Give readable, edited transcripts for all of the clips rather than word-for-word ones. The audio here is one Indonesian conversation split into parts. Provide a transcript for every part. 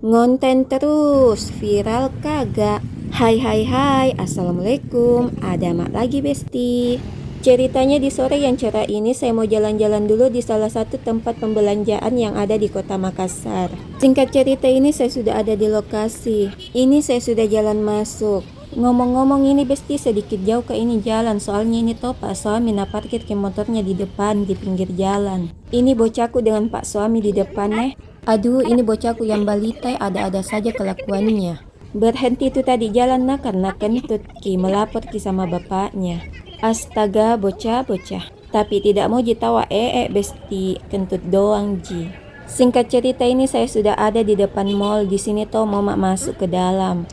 Ngonten terus, viral kagak? Hai, assalamualaikum. Ada mak lagi besti. Ceritanya di sore yang cerah ini saya mau jalan-jalan dulu di salah satu tempat pembelanjaan yang ada di kota Makassar. Singkat cerita ini saya sudah ada di lokasi. Ini saya sudah jalan masuk. Ngomong-ngomong ini besti sedikit jauh ke ini jalan, soalnya ini toh pak suami parkir ke motornya di depan di pinggir jalan. Ini bocahku dengan pak suami di depan. Aduh, ini bocahku yang balita ada-ada saja kelakuannya. Berhenti itu tadi jalan karena kentut ki melapor ki sama bapaknya. Astaga, bocah-bocah. Tapi tidak mau jitawa besti kentut doang ji. Singkat cerita ini saya sudah ada di depan mall. Di sini toh mau masuk ke dalam.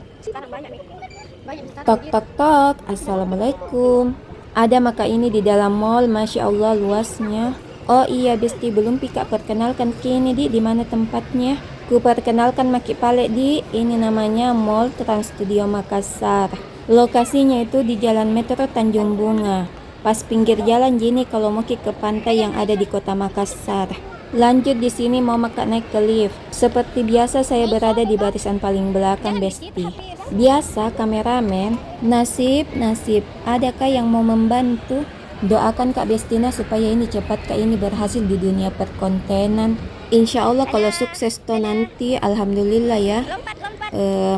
Tok tok tok, assalamualaikum. Ada maka ini di dalam mall, masya Allah luasnya. Oh iya besti, belum pika perkenalkan kini di mana tempatnya. Ku perkenalkan maki pale di ini namanya Mall Trans Studio Makassar. Lokasinya itu di Jalan Metro Tanjung Bunga. Pas pinggir jalan gini kalau mau ke pantai yang ada di Kota Makassar. Lanjut di sini mau naik ke lift. Seperti biasa saya berada di barisan paling belakang besti. Biasa kameramen, nasib, adakah yang mau membantu? Doakan Kak Bestina supaya ini cepat Kak ini berhasil di dunia perkontenan. Insya Allah kalau sukses toh nanti alhamdulillah ya.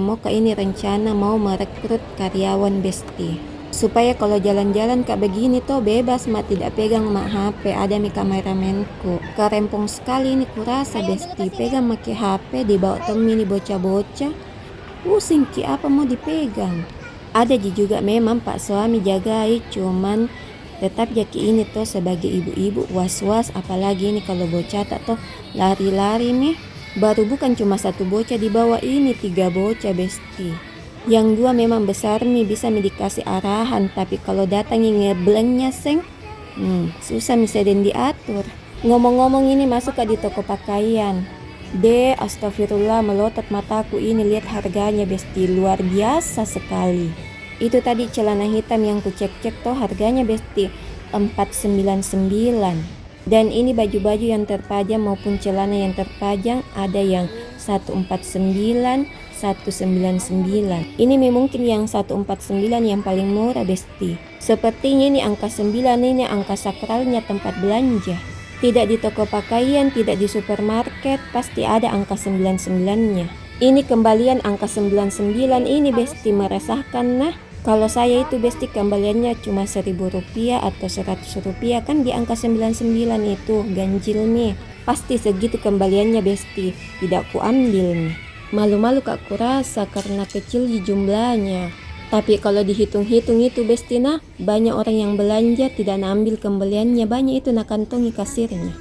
Mau Kak ini rencana mau merekrut karyawan besti. Supaya kalau jalan-jalan Kak begini toh bebas tidak pegang HP, ada mi kameramenku. Karempong sekali ini kurasa besti, pegang make HP dibawa temi ini bocah-bocah. Pusing ki apa mau dipegang. Ada juga memang pak suami jagai, cuman tetap jaki ini toh sebagai ibu-ibu was-was, apalagi ini kalau bocah tak toh lari-lari nih. Baru bukan cuma satu bocah di bawah ini, 3 bocah besti. Yang 2 memang besar nih bisa dikasih arahan, tapi kalau datangin ngeblengnya seng, susah misalnya diatur. Ngomong-ngomong ini masuk di toko pakaian. Astagfirullah melotot mataku ini, lihat harganya besti, luar biasa sekali. Itu tadi celana hitam yang ku cek-cek toh harganya besti 499. Dan ini baju-baju yang terpajang maupun celana yang terpajang ada yang 149, 199. Ini mungkin yang 149 yang paling murah besti. Sepertinya ini angka 9 ini angka sakralnya tempat belanja. Tidak di toko pakaian, tidak di supermarket, pasti ada angka 99-nya. Ini kembalian angka 99 ini besti meresahkan. Kalau saya itu besti kembaliannya cuma 1.000 rupiah atau 100 rupiah, kan di angka 99 itu ganjil nih. Pasti segitu kembaliannya besti, tidak ku ambil nih. Malu-malu Kak kurasa karena kecil di jumlahnya. Tapi kalau dihitung-hitung itu besti banyak orang yang belanja tidak ambil kembaliannya, banyak itu kantongi kasirnya.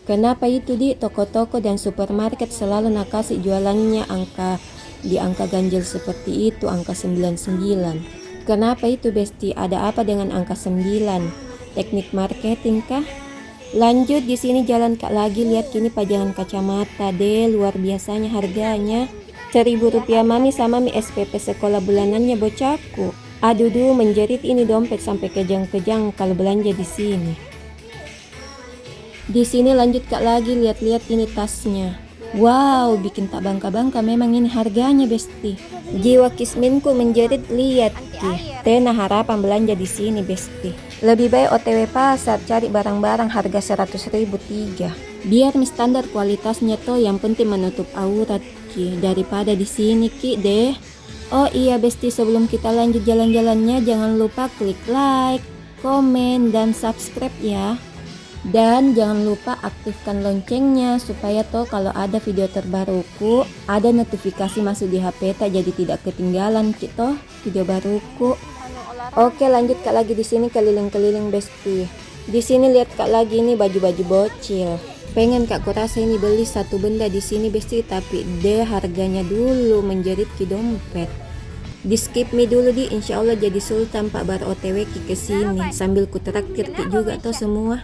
Kenapa itu di toko-toko dan supermarket selalu kasih jualannya di angka ganjil seperti itu, angka 99. Kenapa itu besti? Ada apa dengan angka 9? Teknik marketing kah? Lanjut di sini jalan Kak lagi, lihat kini pajangan kacamata luar biasanya harganya. 1.000 rupiah mami sama mi SPP sekolah bulanannya bocahku. Aduh menjerit ini dompet sampai kejang-kejang kalau belanja di sini. Di sini lanjut Kak lagi, lihat-lihat ini tasnya. Wow, bikin tak bangka-bangka memang ini harganya besti. Jiwa kisminku menjerit, lihat ki. Tena harapan belanja di sini besti. Lebih baik OTW pasar cari barang-barang harga 100.000 3. Biar standar kualitasnya toh yang penting menutup aurat ki daripada di sini ki deh. Oh iya besti, sebelum kita lanjut jalan-jalannya jangan lupa klik like, komen dan subscribe ya. Dan jangan lupa aktifkan loncengnya supaya toh kalau ada video terbaruku ada notifikasi masuk di HP jadi tidak ketinggalan toh video baruku. Oke, lanjut Kak lagi di sini keliling-keliling besti. Di sini lihat Kak lagi ini baju-baju bocil. Pengen Kak kurasa ini beli satu benda di sini besti, tapi harganya dulu menjerit ki dompet. Di skip me dulu insya Allah jadi sultan Pak bar OTW ki kesini sambil ku traktir ki juga toh semua.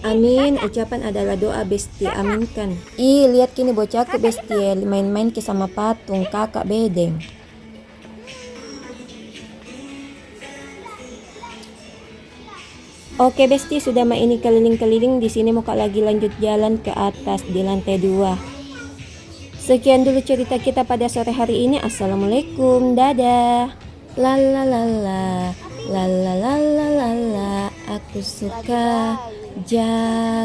Amin, ucapan adalah doa besti, aminkan. Lihat kini bocahku besti main-main ke sama patung kakak bedeng. Oke besti, sudah ini keliling-keliling di sini mau Kak lagi lanjut jalan ke atas di lantai 2. Sekian dulu cerita kita pada sore hari ini. Assalamualaikum, dadah. La la la la la la la la la la. Aku suka jalan-jalan.